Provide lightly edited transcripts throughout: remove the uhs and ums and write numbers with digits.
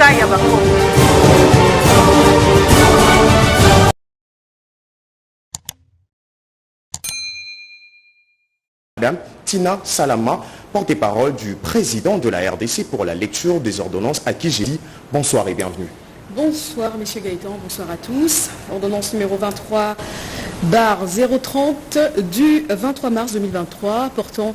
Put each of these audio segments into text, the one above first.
Yaya Bako. Madame Tina Salama, porte-parole du président de la RDC pour la lecture des ordonnances, à qui j'ai dit bonsoir et bienvenue. Bonsoir Monsieur Gaëtan, bonsoir à tous. Ordonnance numéro 23/030 du 23 mars 2023 portant,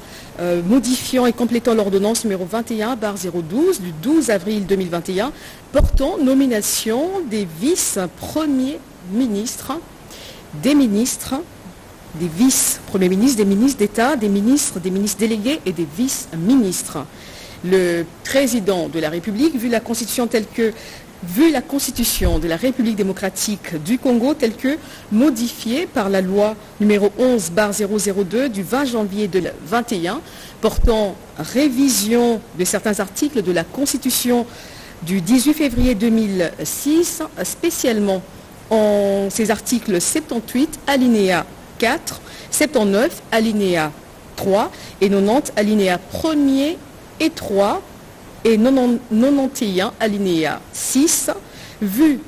modifiant et complétant l'ordonnance numéro 21/012 du 12 avril 2021 portant nomination des vice-premiers ministres, des ministres, des vice-premiers ministres, des ministres d'État, des ministres délégués et des vice-ministres. Le président de la République, vu la Constitution de la République démocratique du Congo telle que modifiée par la loi numéro 11/002 du 20 janvier 2021 portant révision de certains articles de la Constitution du 18 février 2006, spécialement en ces articles 78 alinéa 4, 79 alinéa 3 et 90 alinéa 1er et 3 et 91 alinéa 6, vu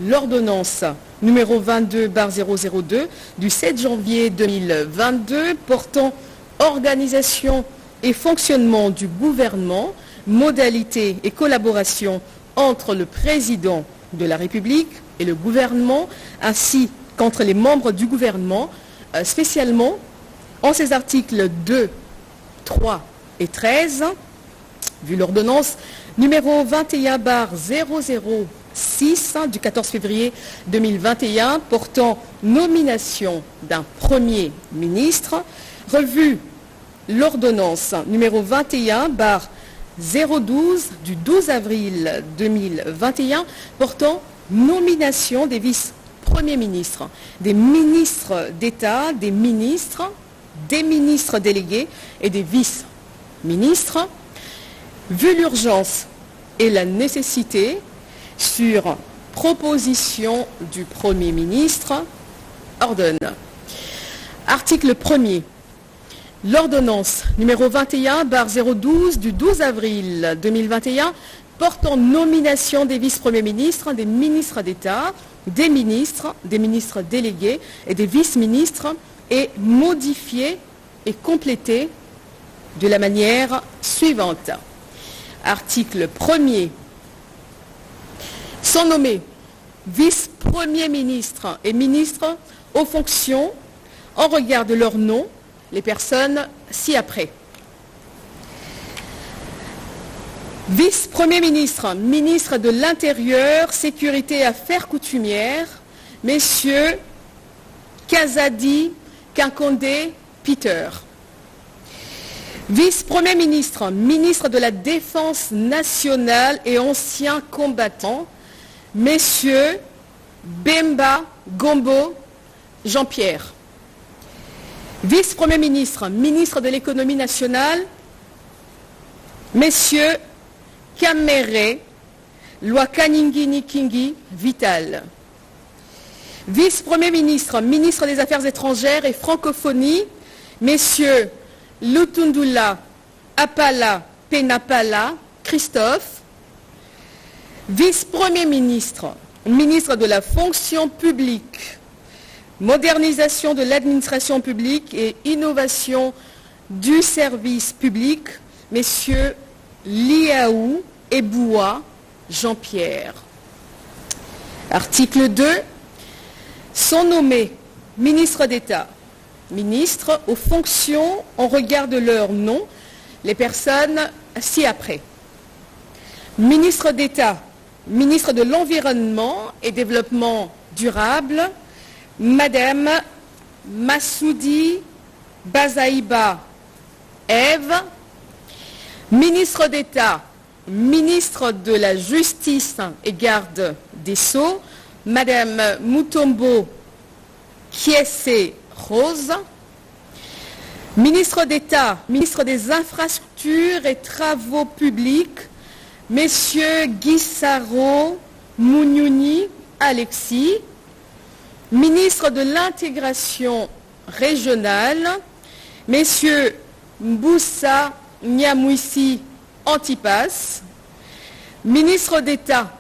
l'ordonnance numéro 22/002 du 7 janvier 2022 portant organisation et fonctionnement du gouvernement, modalités et collaboration entre le président de la République et le gouvernement, ainsi qu'entre les membres du gouvernement, spécialement en ces articles 2, 3 et 13, vu l'ordonnance numéro 21/006 du 14 février 2021 portant nomination d'un Premier ministre, revu l'ordonnance numéro 21/012 du 12 avril 2021 portant nomination des vice-premiers ministres, des ministres d'État, des ministres délégués et des vice-ministres, vu l'urgence et la nécessité, sur proposition du Premier ministre, ordonne. Article 1er. L'ordonnance numéro 21/012 du 12 avril 2021 portant nomination des vice-premiers ministres, des ministres d'État, des ministres délégués et des vice-ministres est modifiée et complétée de la manière suivante. Article 1er. Sont nommés vice-premiers ministres et ministres aux fonctions en regard de leur nom les personnes ci-après. Vice-premier ministre, ministre de l'Intérieur, Sécurité et Affaires coutumières, messieurs Kazadi Kinkondé Peter. Vice-premier ministre, ministre de la Défense nationale et anciens combattants, messieurs Bemba Gombo Jean-Pierre. Vice-premier ministre, ministre de l'économie nationale, messieurs Kamere Lwakaningini Kingi Vital. Vice-premier ministre, ministre des Affaires étrangères et francophonie, messieurs Lutundula Apala Penapala Christophe. Vice-premier ministre, ministre de la fonction publique, modernisation de l'administration publique et innovation du service public, messieurs Liaou Eboua Jean-Pierre. Article 2. Sont nommés ministres d'État, ministres aux fonctions en regard de leur nom, les personnes ci-après. Ministre d'État, ministre de l'Environnement et Développement durable, Madame Massoudi Bazaïba Ève. Ministre d'État, ministre de la Justice et Garde des Sceaux, Madame Mutombo Kiese Rose. Ministre d'État, ministre des Infrastructures et Travaux publics, Messieurs Guissaro Mouniouni Alexis. Ministre de l'Intégration régionale, Messieurs Mboussa Nyamouissi Antipas. Ministre d'État,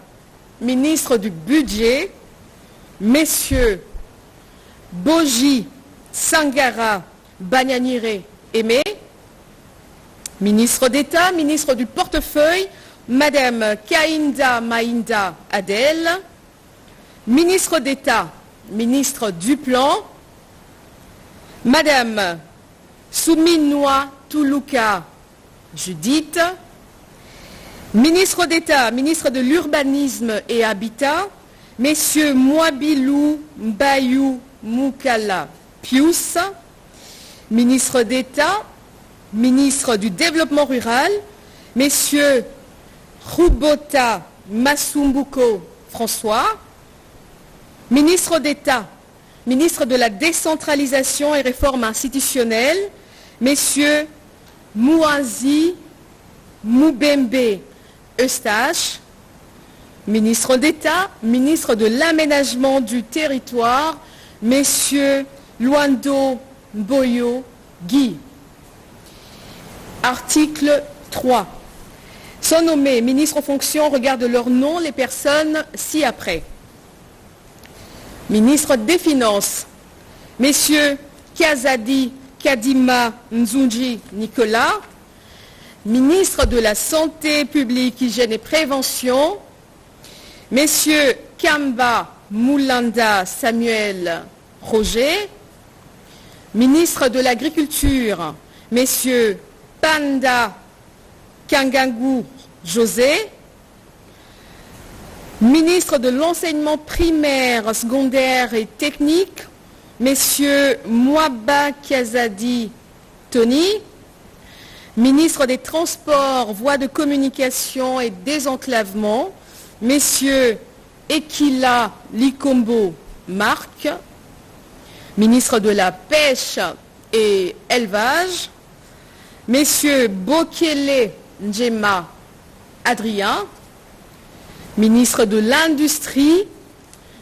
ministre du Budget, Messieurs Boji Sangara Banyanire Aimé, ministre d'État, ministre du Portefeuille, Madame Kainda Mainda Adel, ministre d'État, ministre du Plan, Madame Souminoua Toulouka Judith, ministre d'État, ministre de l'Urbanisme et Habitat, Messieurs Mouabilou Mbayou Moukala Pius, ministre d'État, ministre du Développement rural, Messieurs Roubota Masumbuko François, ministre d'État, ministre de la Décentralisation et Réforme institutionnelle, Messieurs Mouazi Moubembe Eustache, ministre d'État, ministre de l'Aménagement du Territoire, Messieurs Luando Boyo Guy. Article 3. Sont nommés ministres en fonction, regarde leur nom, les personnes ci-après. Ministre des Finances, Messieurs Kazadi Kadima Nzunji Nicolas, ministre de la Santé publique, Hygiène et Prévention, Messieurs Kamba Moulanda Samuel Roger, ministre de l'Agriculture, Messieurs Panda Kangangou José, ministre de l'Enseignement primaire, secondaire et technique, Messieurs Mouaba Kiazadi Tony, ministre des Transports, Voies de communication et désenclavement, Messieurs Ekila Likombo Marc, ministre de la Pêche et Élevage, Messieurs Bokele Njema Adrien, ministre de l'Industrie,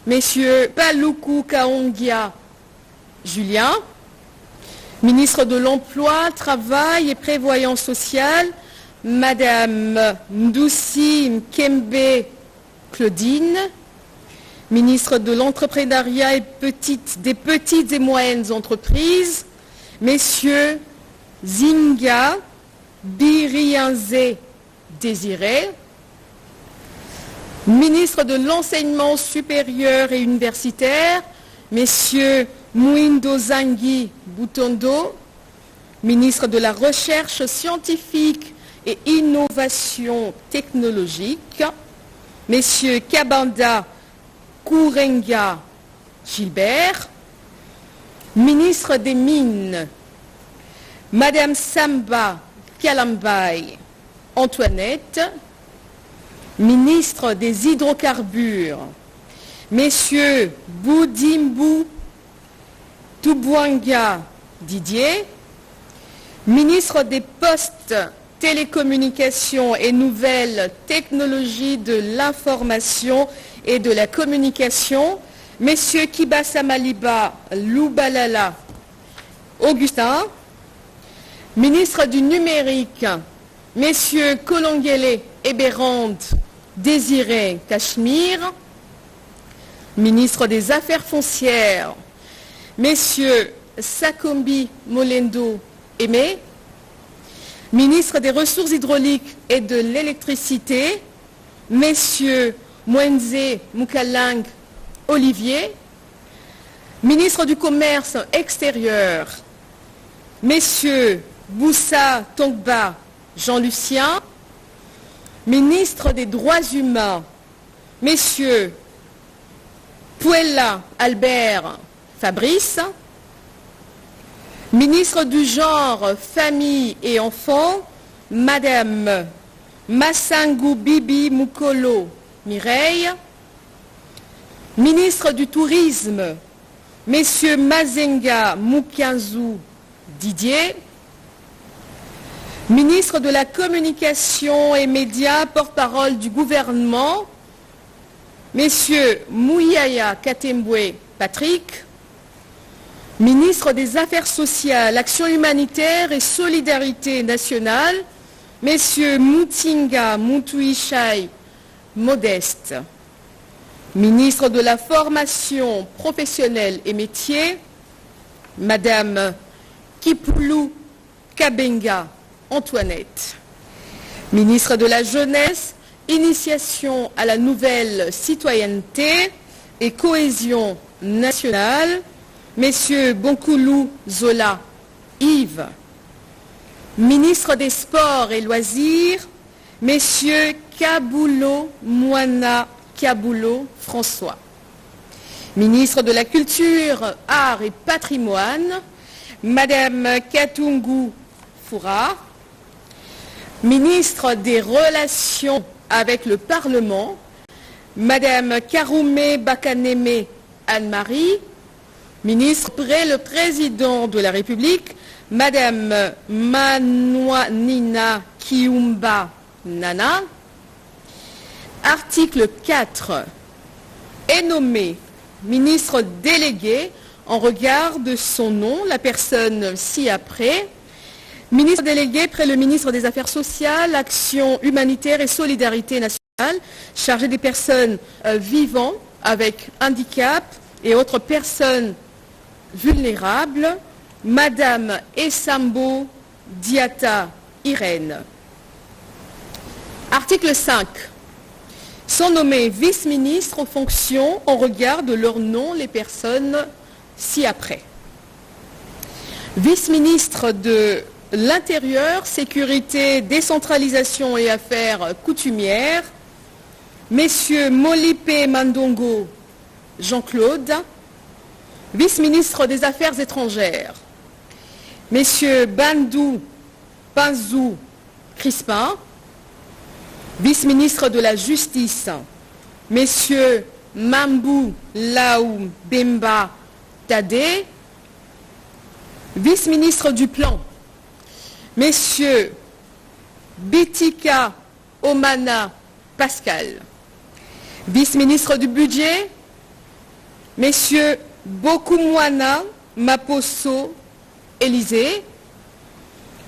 Messieurs Paluku Kaongia Julien, ministre de l'Emploi, Travail et Prévoyance sociale, Madame Ndoussi Mkembe Claudine, ministre de l'Entrepreneuriat et des petites et moyennes entreprises, Messieurs Zinga Birianze Désiré, ministre de l'Enseignement supérieur et universitaire, Messieurs Mouindo Zangi Boutondo, ministre de la Recherche scientifique et innovation technologique, Messieurs Kabanda Kourenga Gilbert, ministre des Mines, Madame Samba Kalambay Antoinette, ministre des Hydrocarbures, Messieurs Boudimbu Toubouanga Didier, ministre des Postes, Télécommunications et Nouvelles Technologies de l'Information et de la Communication, Messieurs Kibasa Maliba Loubalala Augustin, ministre du Numérique, Messieurs Kolongele Eberand Désiré Cachemire, ministre des Affaires foncières, Messieurs Sakombi Molendo Aimé, ministre des Ressources hydrauliques et de l'électricité, Messieurs Mwenze Moukalang Olivier, ministre du Commerce extérieur, Messieurs Boussa Tongba Jean-Lucien, ministre des Droits humains, Messieurs Puella Albert Fabrice, ministre du Genre, Famille et Enfants, Madame Massangou Bibi Moukolo Mireille, ministre du Tourisme, Messieurs Mazenga Moukianzou Didier, ministre de la Communication et Médias, porte-parole du gouvernement, Messieurs Mouyaya Katembwe Patrick, ministre des Affaires sociales, Action humanitaire et solidarité nationale, Messieurs Moutinga Moutouichai Modeste. Ministre de la Formation professionnelle et métiers, Madame Kipulu Kabenga Antoinette. Ministre de la Jeunesse, Initiation à la nouvelle citoyenneté et cohésion nationale, Messieurs Bonkoulou Zola Yves. Ministre des Sports et Loisirs, Messieurs Kaboulo Moana Kaboulo François. Ministre de la Culture, Arts et Patrimoine, Madame Katungu Foura. Ministre des Relations avec le Parlement, Madame Karoumé Bakaneme Anne-Marie. Ministre près le Président de la République, Madame Manouanina Kiumba Nana. Article 4. Est nommé ministre délégué en regard de son nom, la personne ci-après. Ministre délégué près le ministre des Affaires sociales, Action humanitaire et solidarité nationale, chargé des personnes vivant avec handicap et autres personnes vulnérables, Madame Essambo Diata Irène. Article 5. Sont nommés vice-ministres aux fonctions en regard de leur nom les personnes ci-après. Vice-ministre de l'Intérieur, Sécurité, Décentralisation et Affaires coutumières, Messieurs Molipe Mandongo Jean-Claude, vice-ministre des Affaires étrangères, Messieurs Bandou Panzou Crispin, vice-ministre de la Justice, Messieurs Mambou Laou Bemba Tadé, vice-ministre du Plan, Messieurs Bitika Omana Pascal, vice-ministre du Budget, Messieurs Bokumwana Maposo Élysée,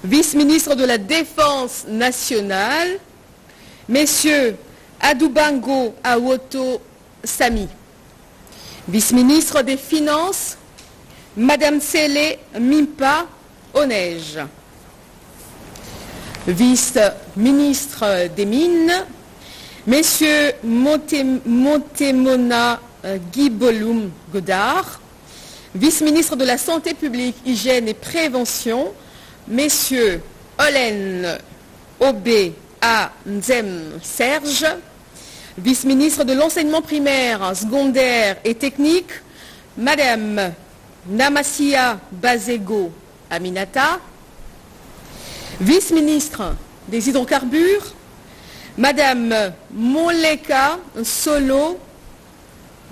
vice-ministre de la Défense nationale, Messieurs Adoubango Awoto Sami, vice-ministre des Finances, Madame Sele Mimpa Onej, vice-ministre des Mines, Messieurs Montemona Guiboloum Godard, vice-ministre de la Santé publique, Hygiène et Prévention, Messieurs Olen Obé A. Nzem Serge, vice-ministre de l'Enseignement primaire, secondaire et technique, Madame Namasia Bazego Aminata, vice-ministre des Hydrocarbures, Madame Moleka Solo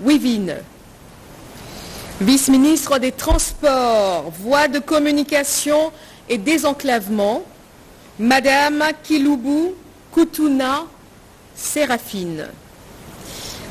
Wivine, vice-ministre des Transports, Voies de communication et désenclavement, Madame Kilubu Kutuna Séraphine.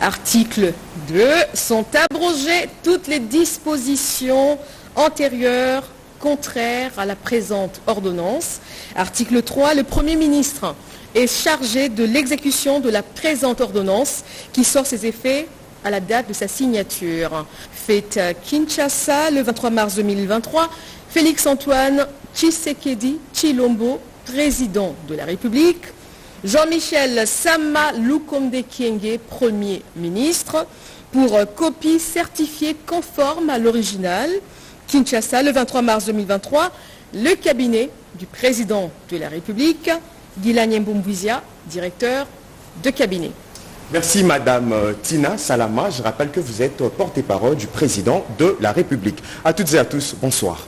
Article 2. Sont abrogées toutes les dispositions antérieures contraires à la présente ordonnance. Article 3. Le Premier ministre est chargé de l'exécution de la présente ordonnance qui sort ses effets à la date de sa signature. Faite à Kinshasa le 23 mars 2023, Félix Antoine Tshisekedi Tshilombo, président de la République, Jean-Michel Sama Lukonde Kyenge, Premier ministre, pour copie certifiée conforme à l'original. Kinshasa, le 23 mars 2023, le cabinet du président de la République, Guilany Mboumbouizia, directeur de cabinet. Merci Madame Tina Salama. Je rappelle que vous êtes porte-parole du président de la République. À toutes et à tous, bonsoir.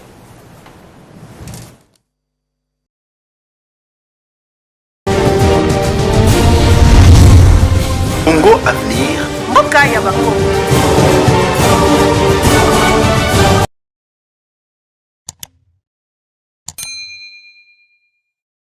Congo a